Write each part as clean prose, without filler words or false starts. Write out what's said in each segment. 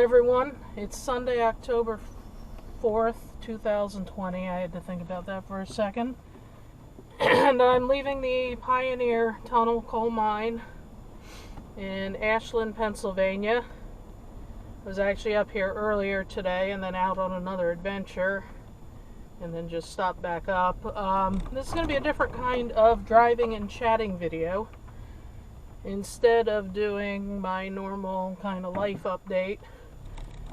everyone. It's Sunday, October 4th, 2020. I had to think about that for a second. And I'm leaving the Pioneer Tunnel coal mine in Ashland, Pennsylvania. I was actually up here earlier today and then out on another adventure and then just stopped back up. This is going to be a different kind of driving and chatting video. Instead of doing my normal kind of life update,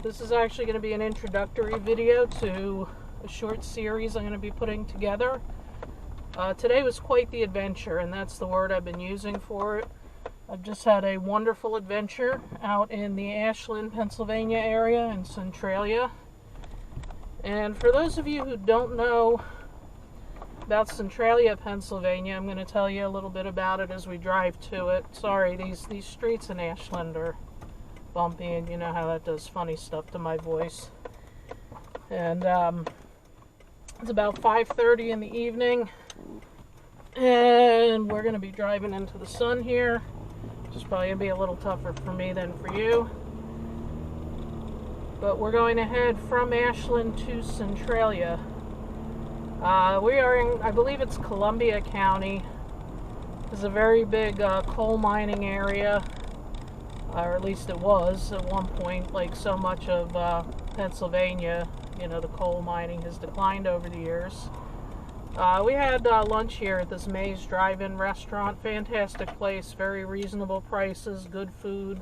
this is actually going to be an introductory video to a short series I'm going to be putting together. Today was quite the adventure, and that's the word I've been using for it. I've just had a wonderful adventure out in the Ashland, Pennsylvania area in Centralia. And for those of you who don't know about Centralia, Pennsylvania, I'm going to tell you a little bit about it as we drive to it. Sorry, these streets in Ashland are bumpy, and you know how that does funny stuff to my voice. And it's about 5:30 in the evening, and we're going to be driving into the sun here, which is probably going to be a little tougher for me than for you. But we're going to head from Ashland to Centralia. We are in, I believe it's Columbia County. It's a very big coal mining area, or at least it was at one point. Like so much of Pennsylvania, you know, the coal mining has declined over the years. We had lunch here at this Maze Drive-In restaurant. Fantastic place, very reasonable prices, good food.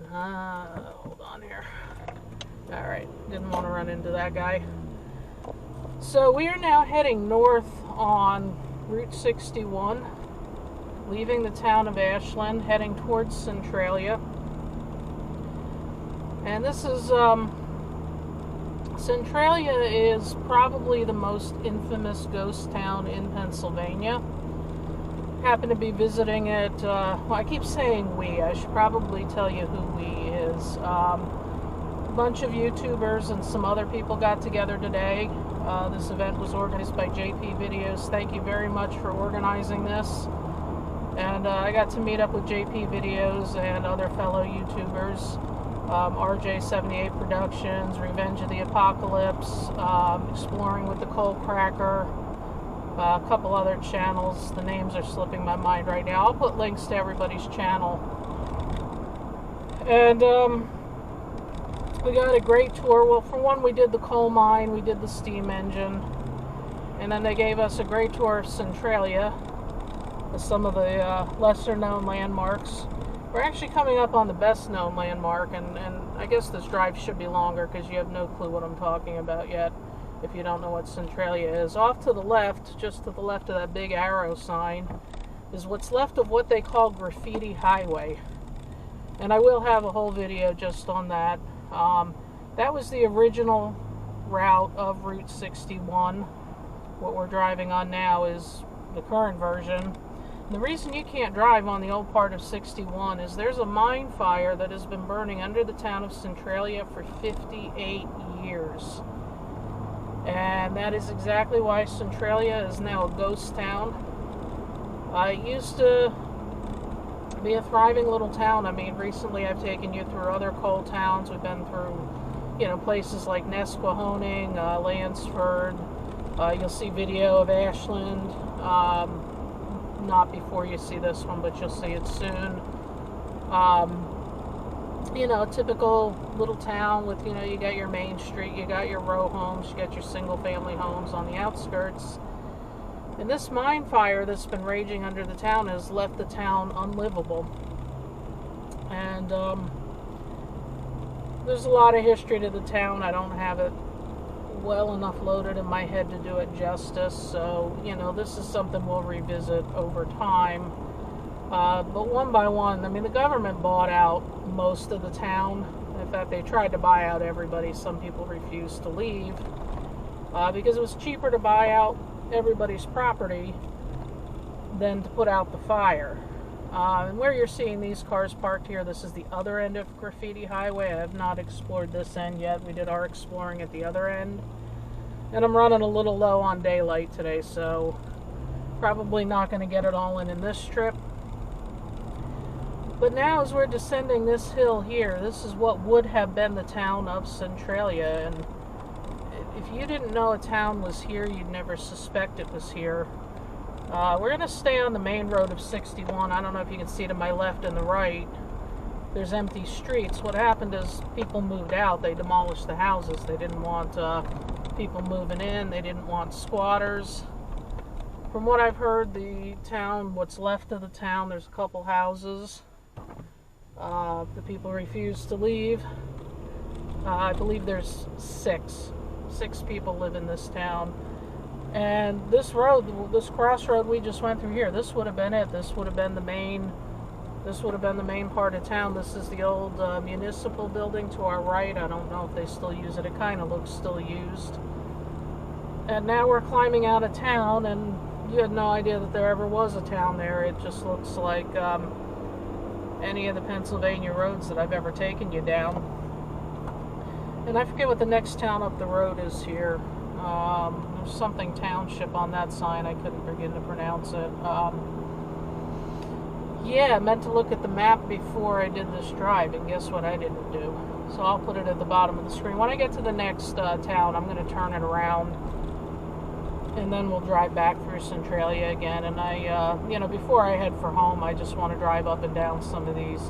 Hold on here. Alright, didn't want to run into that guy. So we are now heading north on Route 61, leaving the town of Ashland, heading towards Centralia. And this is, Centralia is probably the most infamous ghost town in Pennsylvania. Happen to be visiting it, well, I keep saying we, I should probably tell you who we is. A bunch of YouTubers and some other people got together today. This event was organized by JP Videos. Thank you very much for organizing this. And I got to meet up with JP Videos and other fellow YouTubers. RJ78 Productions, Revenge of the Apocalypse, Exploring with the Coal Cracker, a couple other channels. The names are slipping my mind right now. I'll put links to everybody's channel. And we got a great tour. Well, for one, we did the coal mine, we did the steam engine, and then they gave us a great tour of Centralia with some of the lesser known landmarks. We're actually coming up on the best known landmark, and I guess this drive should be longer because you have no clue what I'm talking about yet if you don't know what Centralia is. Off to the left, just to the left of that big arrow sign, is what's left of what they call Graffiti Highway. And I will have a whole video just on that. That was the original route of Route 61. What we're driving on now is the current version. And the reason you can't drive on the old part of 61 is there's a mine fire that has been burning under the town of Centralia for 58 years. And that is exactly why Centralia is now a ghost town. It used to be a thriving little town. I mean, recently I've taken you through other coal towns. We've been through, you know, places like Nesquehoning, Lansford. You'll see video of Ashland. Not before you see this one, but you'll see it soon. You know, typical little town with, you know, you got your main street, you got your row homes, you got your single family homes on the outskirts. And this mine fire that's been raging under the town has left the town unlivable. And there's a lot of history to the town. I don't have it well enough loaded in my head to do it justice. So, you know, this is something we'll revisit over time. But one by one, I mean, the government bought out most of the town. In fact, they tried to buy out everybody. Some people refused to leave because it was cheaper to buy out everybody's property than to put out the fire. And where you're seeing these cars parked here, this is the other end of Graffiti Highway. I have not explored this end yet. We did our exploring at the other end. And I'm running a little low on daylight today, so probably not going to get it all in this trip. But now as we're descending this hill here, this is what would have been the town of Centralia. And if you didn't know a town was here, you'd never suspect it was here. We're going to stay on the main road of 61. I don't know if you can see to my left and the right. There's empty streets. What happened is people moved out. They demolished the houses. They didn't want people moving in. They didn't want squatters. From what I've heard, the town, what's left of the town, there's a couple houses. The people refuse to leave. I believe there's six people live in this town. And this road, this crossroad we just went through here, this would have been it. This would have been the main part of town. This is the old municipal building to our right. I don't know if they still use it. It kind of looks still used. And now we're climbing out of town, and you had no idea that there ever was a town there. It just looks like any of the Pennsylvania roads that I've ever taken you down. And I forget what the next town up the road is here. There's something township on that sign. I couldn't begin to pronounce it. Yeah, I meant to look at the map before I did this drive, and guess what I didn't do? So I'll put it at the bottom of the screen. When I get to the next town, I'm going to turn it around, and then we'll drive back through Centralia again. And I, before I head for home, I just want to drive up and down some of these,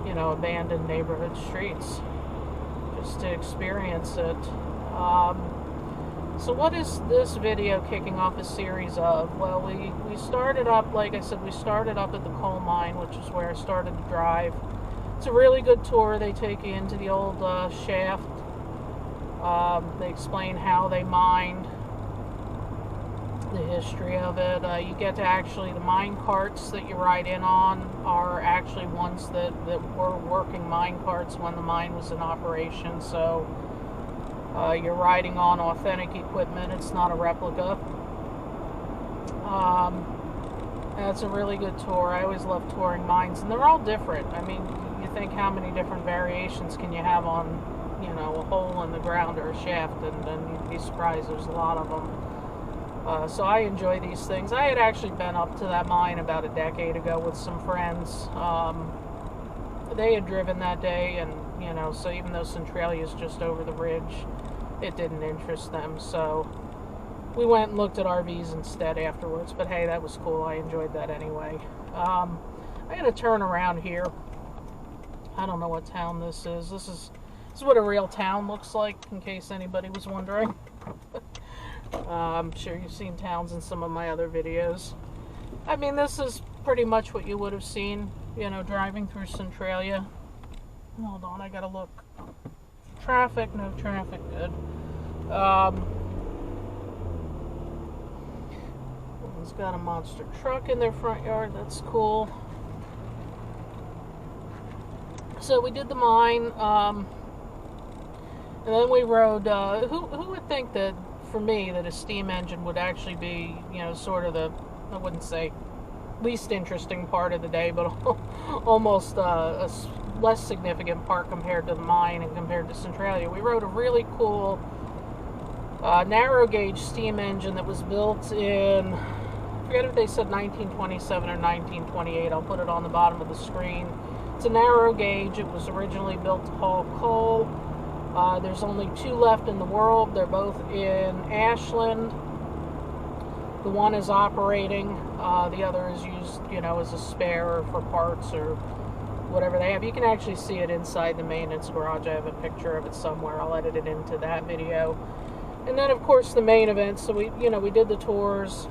abandoned neighborhood streets, just to experience it. So what is this video kicking off a series of? Well, we started up, like I said, we started up at the coal mine, which is where I started to drive. It's a really good tour. They take you into the old shaft. They explain how they mined, the history of it. You get to actually, the mine carts that you ride in on are actually ones that were working mine carts when the mine was in operation. So you're riding on authentic equipment. It's not a replica. It's a really good tour. I always love touring mines, and they're all different. I mean, you think how many different variations can you have on, a hole in the ground or a shaft, and you'd be surprised there's a lot of them. So I enjoy these things. I had actually been up to that mine about a decade ago with some friends. They had driven that day, and so even though Centralia is just over the ridge, it didn't interest them. So we went and looked at RVs instead afterwards. But hey, that was cool. I enjoyed that anyway. I'm gonna turn around here. I don't know what town this is. This is what a real town looks like, in case anybody was wondering. I'm sure you've seen towns in some of my other videos. I mean, this is pretty much what you would have seen, driving through Centralia. Hold on, I gotta look. Traffic, no traffic, good. One's got a monster truck in their front yard, that's cool. So we did the mine, and then we rode, who would think that, for me, that a steam engine would actually be, sort of the, I wouldn't say least interesting part of the day, but almost a less significant part compared to the mine and compared to Centralia. We rode a really cool narrow gauge steam engine that was built in, I forget if they said 1927 or 1928. I'll put it on the bottom of the screen. It's a narrow gauge. It was originally built to haul coal. There's only two left in the world. They're both in Ashland. The one is operating. The other is used, as a spare or for parts or whatever they have. You can actually see it inside the maintenance garage. I have a picture of it somewhere. I'll edit it into that video. And then, of course, the main event. So we did the tours,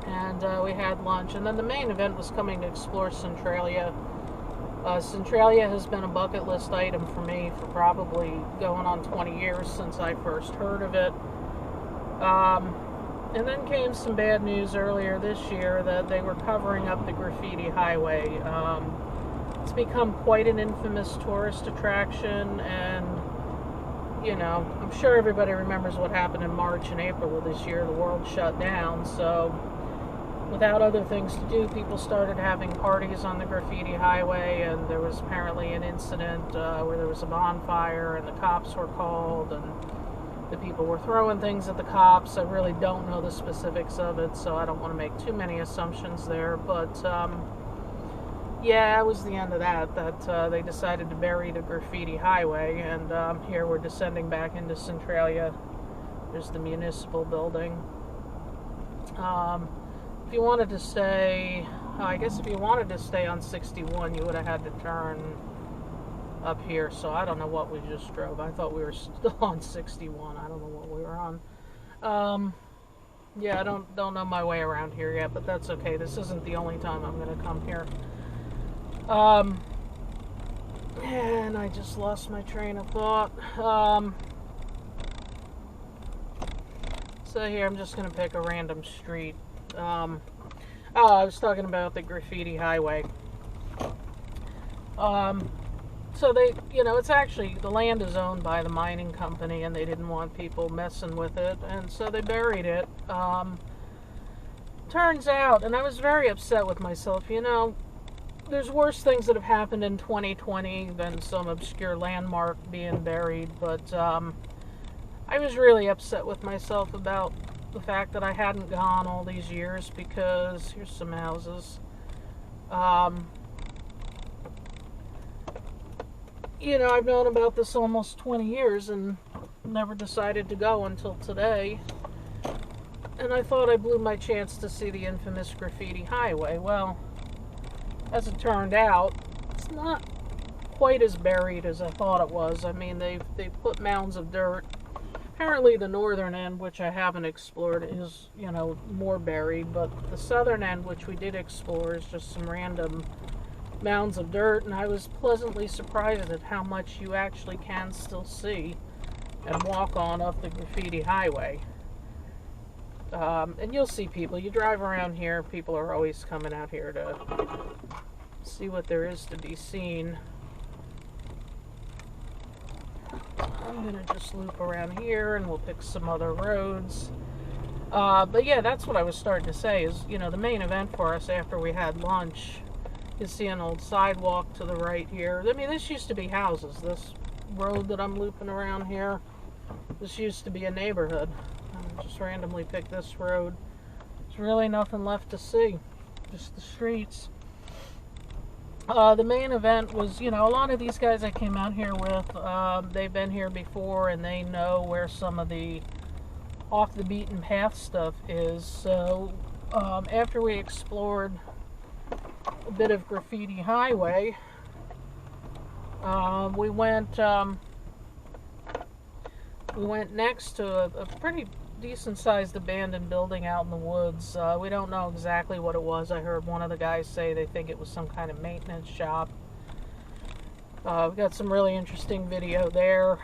and we had lunch. And then the main event was coming to explore Centralia. Centralia has been a bucket list item for me for probably going on 20 years since I first heard of it. And then came some bad news earlier this year that they were covering up the graffiti highway. It's become quite an infamous tourist attraction, and I'm sure everybody remembers what happened in March and April of this year. The world shut down, so without other things to do, people started having parties on the graffiti highway, and there was apparently an incident where there was a bonfire and the cops were called, and the people were throwing things at the cops. I really don't know the specifics of it, so I don't want to make too many assumptions there, but Yeah, that was the end of that. They decided to bury the graffiti highway, and here we're descending back into Centralia. There's the municipal building. If you wanted to stay, I guess if you wanted to stay on 61, you would have had to turn up here. So I don't know what we just drove. I thought we were still on 61. I don't know what we were on. Yeah, I don't know my way around here yet, but that's okay. This isn't the only time I'm going to come here. And I just lost my train of thought. So here, I'm just going to pick a random street. I was talking about the graffiti highway. So they, it's actually, the land is owned by the mining company, and they didn't want people messing with it, and so they buried it. Turns out, and I was very upset with myself, there's worse things that have happened in 2020 than some obscure landmark being buried, but I was really upset with myself about the fact that I hadn't gone all these years, because here's some houses. I've known about this almost 20 years and never decided to go until today. And I thought I blew my chance to see the infamous graffiti highway. Well, as it turned out, it's not quite as buried as I thought it was. I mean, they've put mounds of dirt. Apparently the northern end, which I haven't explored, is, more buried, but the southern end, which we did explore, is just some random mounds of dirt, and I was pleasantly surprised at how much you actually can still see and walk on up the graffiti highway. And you'll see people. You drive around here, people are always coming out here to see what there is to be seen. I'm going to just loop around here, and we'll pick some other roads. But yeah, that's what I was starting to say is, the main event for us after we had lunch. You see an old sidewalk to the right here. I mean, this used to be houses. This road that I'm looping around here, this used to be a neighborhood. I just randomly picked this road. There's really nothing left to see, just the streets. The main event was, a lot of these guys I came out here with, they've been here before, and they know where some of the off the beaten path stuff is. So after we explored a bit of graffiti highway, we went next to a pretty decent sized abandoned building out in the woods. We don't know exactly what it was. I heard one of the guys say they think it was some kind of maintenance shop. We've got some really interesting video there.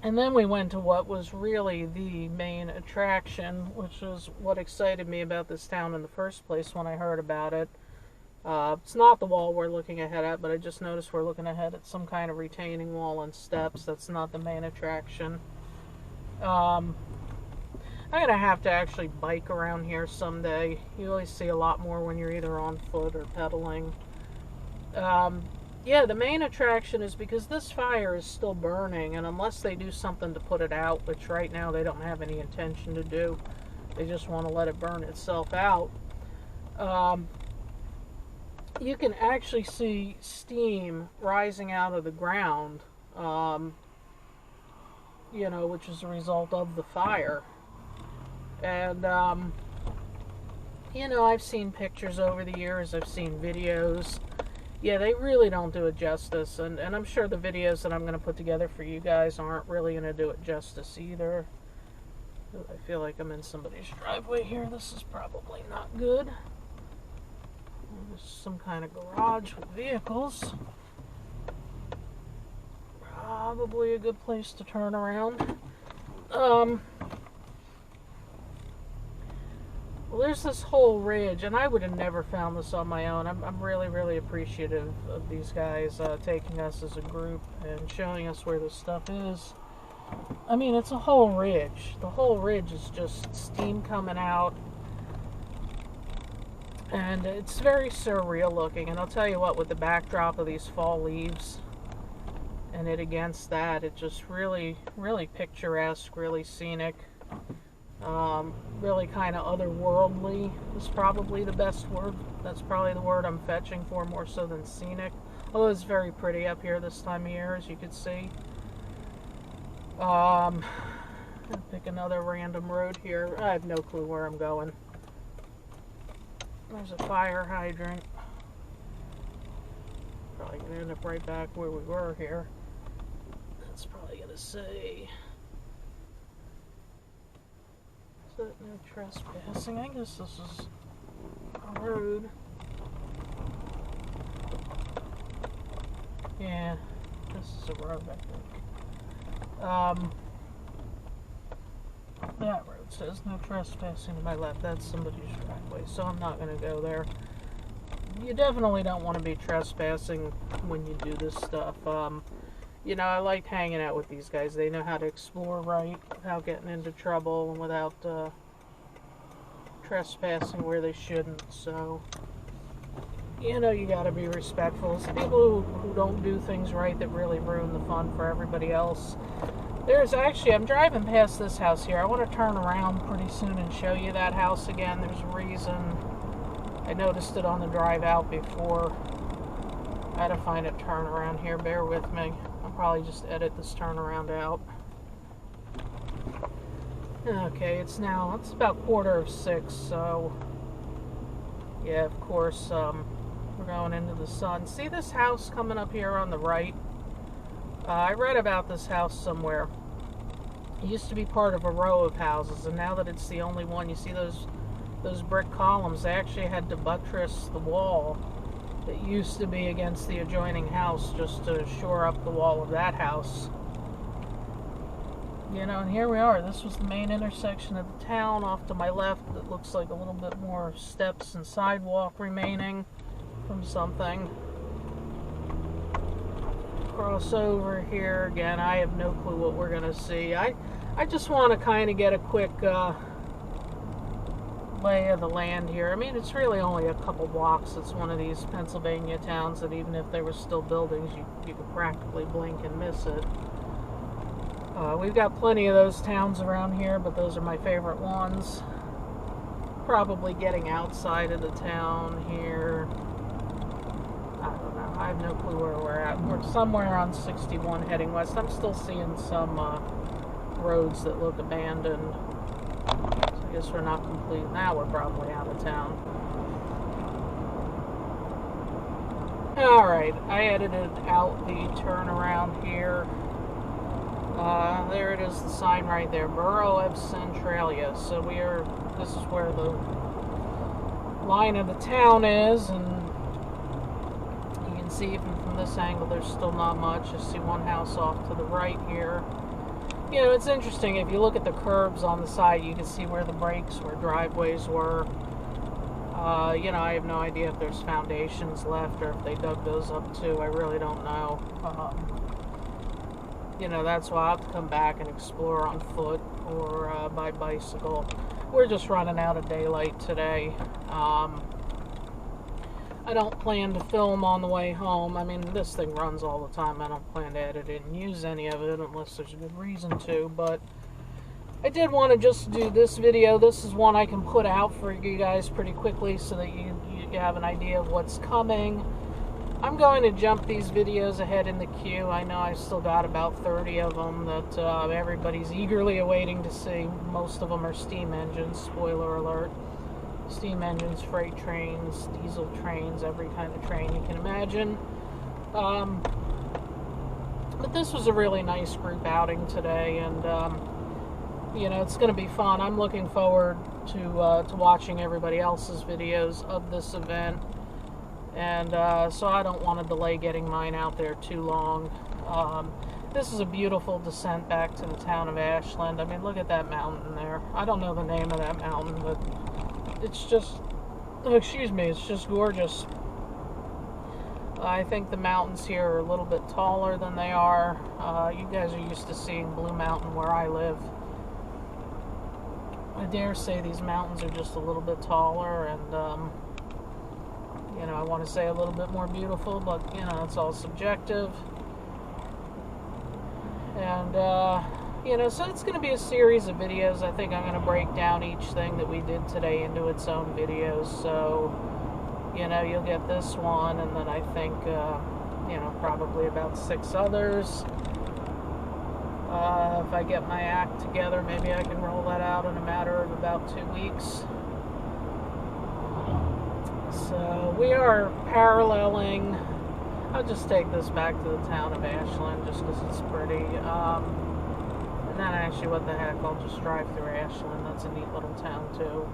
And then we went to what was really the main attraction, which is what excited me about this town in the first place when I heard about it. It's not the wall we're looking ahead at, but I just noticed we're looking ahead at some kind of retaining wall and steps. That's not the main attraction. I'm going to have to actually bike around here someday. You always see a lot more when you're either on foot or pedaling. Yeah, the main attraction is because this fire is still burning, and unless they do something to put it out, which right now they don't have any intention to do, they just want to let it burn itself out, you can actually see steam rising out of the ground, which is a result of the fire. And, I've seen pictures over the years, I've seen videos. Yeah, they really don't do it justice, and I'm sure the videos that I'm going to put together for you guys aren't really going to do it justice either. I feel like I'm in somebody's driveway here. This is probably not good. There's some kind of garage with vehicles. Probably a good place to turn around. Well, there's this whole ridge, and I would have never found this on my own. I'm really, really appreciative of these guys taking us as a group and showing us where this stuff is. I mean, it's a whole ridge. The whole ridge is just steam coming out, and it's very surreal looking. And I'll tell you what, with the backdrop of these fall leaves and it against that, it just really, really picturesque, really scenic. Really kind of otherworldly is probably the best word. That's probably the word I'm fetching for, more so than scenic. Although it's very pretty up here this time of year, as you can see. I'll pick another random road here. I have no clue where I'm going. There's a fire hydrant. Probably gonna end up right back where we were here. That's probably gonna say, is that no trespassing? I guess this is a road. Yeah, this is a road, I think. That road says no trespassing to my left. That's somebody's driveway, so I'm not going to go there. You definitely don't want to be trespassing when you do this stuff. You know, I like hanging out with these guys. They know how to explore right without getting into trouble and without trespassing where they shouldn't. So, you know, you got to be respectful. It's people who don't do things right that really ruin the fun for everybody else. There's actually, I'm driving past this house here. I want to turn around pretty soon and show you that house again. There's a reason. I noticed it on the drive out before. I had to find a turnaround here. Bear with me. I'll probably just edit this turnaround out. Okay, it's about 5:45, so yeah, of course, we're going into the sun. See this house coming up here on the right? I read about this house somewhere. It used to be part of a row of houses, and now that it's the only one, you see those brick columns, they actually had to buttress the wall that used to be against the adjoining house just to shore up the wall of that house. You know, and here we are. This was the main intersection of the town. Off to my left, it looks like a little bit more steps and sidewalk remaining from something. Cross over here again. I have no clue what we're gonna see. I just want to kind of get a quick lay of the land here. I mean, it's really only a couple blocks. It's one of these Pennsylvania towns that even if there were still buildings, you could practically blink and miss it. We've got plenty of those towns around here, but those are my favorite ones. Probably getting outside of the town here. I don't know. I have no clue where we're at. We're somewhere on 61 heading west. I'm still seeing some roads that look abandoned. So I guess we're not complete. Now we're probably out of town. Alright, I edited out the turnaround here. There it is, the sign right there, Borough of Centralia. So this is where the line of the town is, and you can see even from this angle there's still not much. Just see one house off to the right here. You know, it's interesting, if you look at the curbs on the side, you can see where the breaks, where driveways were. You know, I have no idea if there's foundations left or if they dug those up too. I really don't know. You know, that's why I'll have to come back and explore on foot or by bicycle. We're just running out of daylight today. I don't plan to film on the way home. I mean, this thing runs all the time. I don't plan to edit it and use any of it unless there's a good reason to. But I did want to just do this video. This is one I can put out for you guys pretty quickly so that you have an idea of what's coming. I'm going to jump these videos ahead in the queue. I know I've still got about 30 of them that everybody's eagerly awaiting to see. Most of them are steam engines, spoiler alert. Steam engines, freight trains, diesel trains, every kind of train you can imagine. But this was a really nice group outing today, and you know, it's going to be fun. I'm looking forward to watching everybody else's videos of this event. And so I don't want to delay getting mine out there too long. This is a beautiful descent back to the town of Ashland. I mean, look at that mountain there. I don't know the name of that mountain, but it's just, oh, excuse me, it's just gorgeous. I think the mountains here are a little bit taller than they are. You guys are used to seeing Blue Mountain where I live. I dare say these mountains are just a little bit taller and, you know, I want to say a little bit more beautiful, but, you know, it's all subjective. And, You know, so it's going to be a series of videos. I think I'm going to break down each thing that we did today into its own videos. So, you know, you'll get this one, and then I think, you know, probably about 6 others. If I get my act together, maybe I can roll that out in a matter of about 2 weeks. So we are paralleling. I'll just take this back to the town of Ashland just because it's pretty. And then actually, what the heck, I'll just drive through Ashland. That's a neat little town too.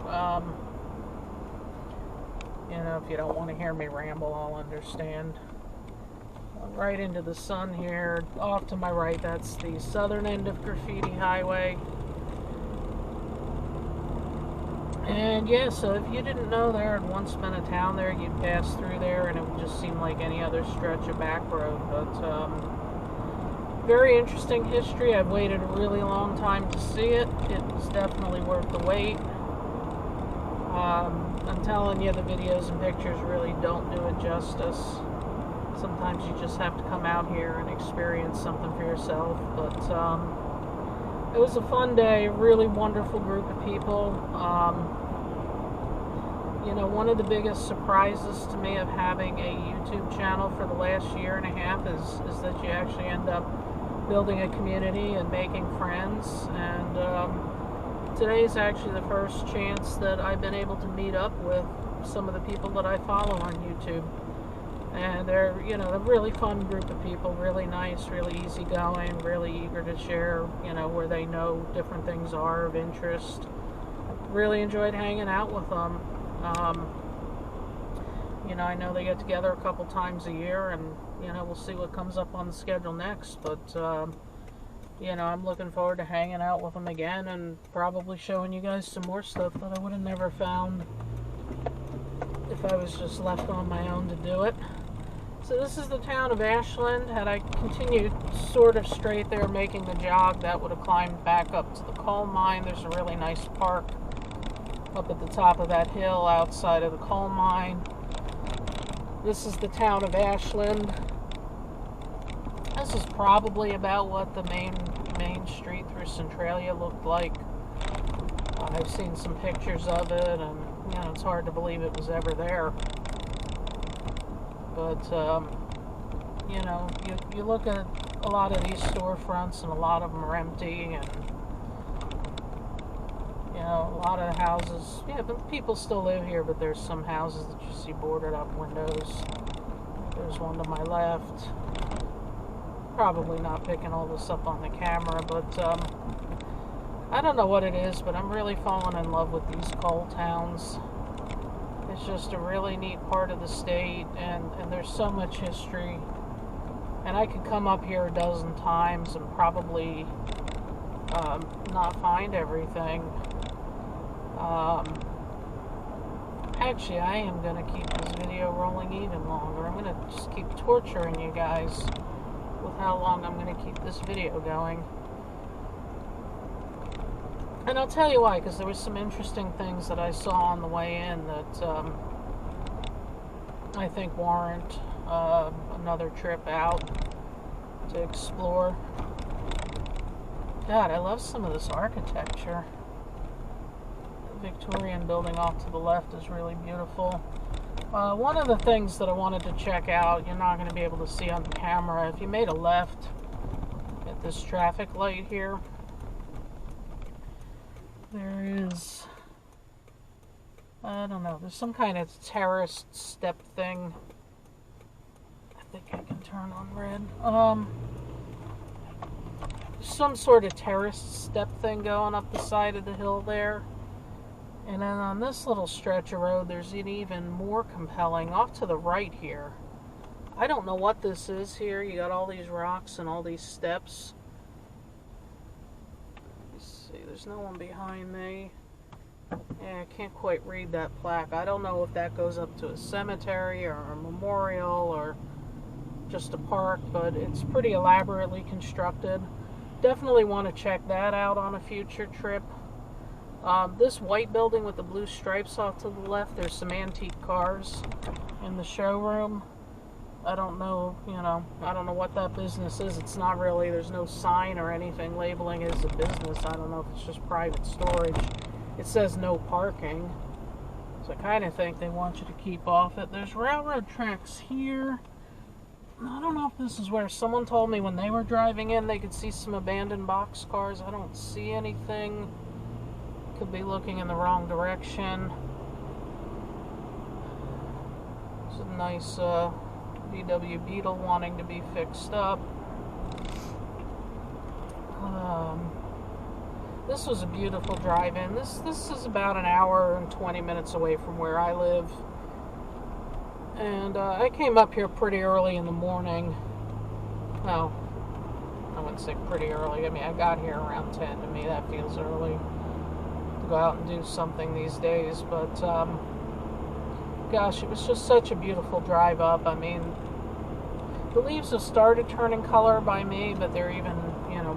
You know, if you don't want to hear me ramble, I'll understand. Right into the sun here. Off to my right, that's the southern end of Graffiti Highway. And yeah, so if you didn't know there had once been a town there, you'd pass through there and it would just seem like any other stretch of back road. But very interesting history. I've waited a really long time to see it. It was definitely worth the wait. I'm telling you, the videos and pictures really don't do it justice. Sometimes you just have to come out here and experience something for yourself. But it was a fun day, really wonderful group of people. You know, one of the biggest surprises to me of having a YouTube channel for the last year and a half is that you actually end up building a community and making friends. And today is actually the first chance that I've been able to meet up with some of the people that I follow on YouTube. And they're, you know, a really fun group of people, really nice, really easygoing, really eager to share, you know, where they know different things are of interest. Really enjoyed hanging out with them. You know, I know they get together a couple times a year, and, you know, we'll see what comes up on the schedule next. But, you know, I'm looking forward to hanging out with them again and probably showing you guys some more stuff that I would have never found if I was just left on my own to do it. So this is the town of Ashland. Had I continued sort of straight there making the jog, that would have climbed back up to the coal mine. There's a really nice park up at the top of that hill outside of the coal mine. This is the town of Ashland. This is probably about what the main street through Centralia looked like. I've seen some pictures of it, and you know, it's hard to believe it was ever there. But you know, you look at a lot of these storefronts, and a lot of them are empty, and you know, a lot of the houses, yeah, but people still live here, but there's some houses that you see boarded up windows. There's one to my left. Probably not picking all this up on the camera, but I don't know what it is, but I'm really falling in love with these coal towns. It's just a really neat part of the state, and there's so much history. And I could come up here a dozen times and probably not find everything. Actually, I am going to keep this video rolling even longer. I'm going to just keep torturing you guys with how long I'm going to keep this video going. And I'll tell you why, because there was some interesting things that I saw on the way in that I think warrant another trip out to explore. God, I love some of this architecture. The Victorian building off to the left is really beautiful. One of the things that I wanted to check out, you're not going to be able to see on the camera, if you made a left at this traffic light here, there is, I don't know, there's some kind of terraced step thing. I think I can turn on red. Some sort of terraced step thing going up the side of the hill there. And then on this little stretch of road, there's an even more compelling, off to the right here. I don't know what this is here. You got all these rocks and all these steps. Let's see, there's no one behind me. Yeah, I can't quite read that plaque. I don't know if that goes up to a cemetery or a memorial or just a park, but it's pretty elaborately constructed. Definitely want to check that out on a future trip. This white building with the blue stripes off to the left, there's some antique cars in the showroom. I don't know, I don't know what that business is. It's not really, there's no sign or anything labeling it as a business. I don't know if it's just private storage. It says no parking. So I kind of think they want you to keep off it. There's railroad tracks here. I don't know if this is where someone told me when they were driving in they could see some abandoned boxcars. I don't see anything. Could be looking in the wrong direction. It's a nice VW Beetle wanting to be fixed up. This was a beautiful drive-in. This is about an hour and 20 minutes away from where I live. And I came up here pretty early in the morning. Well, I wouldn't say pretty early. I mean, I got here around 10. To me, that feels early to go out and do something these days. But, gosh, it was just such a beautiful drive up. I mean, the leaves have started turning color by me, but they're even,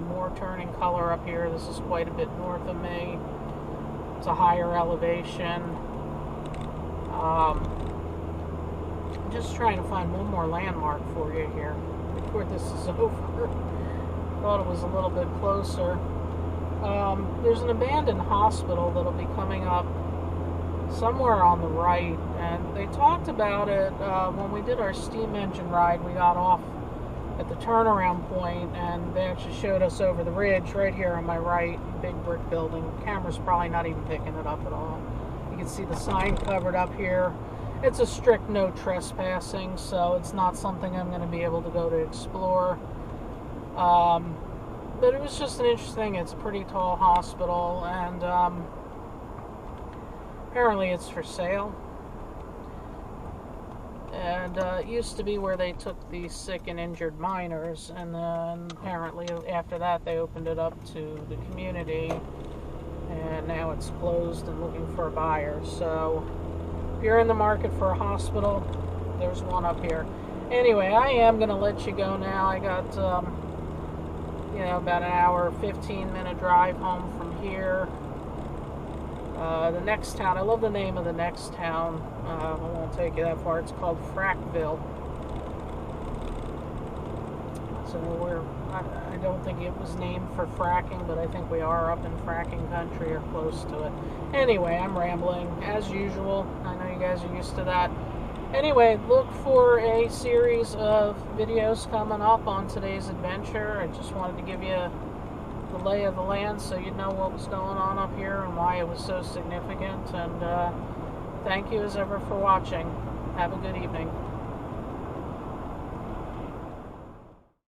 more turning color up here. This is quite a bit north of me. It's a higher elevation. I'm just trying to find one more landmark for you here before this is over. Thought it was a little bit closer. There's an abandoned hospital that'll be coming up somewhere on the right, and they talked about it when we did our steam engine ride. We got off at the turnaround point, and they actually showed us over the ridge right here on my right, big brick building. The camera's probably not even picking it up at all. You can see the sign covered up here. It's a strict no trespassing, so it's not something I'm going to be able to go to explore. But it was just an interesting, it's a pretty tall hospital, and apparently it's for sale. And it used to be where they took the sick and injured miners, and then apparently after that they opened it up to the community, and now it's closed and looking for a buyer. So if you're in the market for a hospital, there's one up here. Anyway, I am going to let you go now. I got, about an hour, 15-minute drive home from here. The next town, I love the name of the next town. I won't take you that far. It's called Frackville. So I don't think it was named for fracking, but I think we are up in fracking country or close to it. Anyway, I'm rambling as usual. I know you guys are used to that. Anyway, look for a series of videos coming up on today's adventure. I just wanted to give you the lay of the land so you'd know what was going on up here and why it was so significant. And thank you as ever for watching. Have a good evening.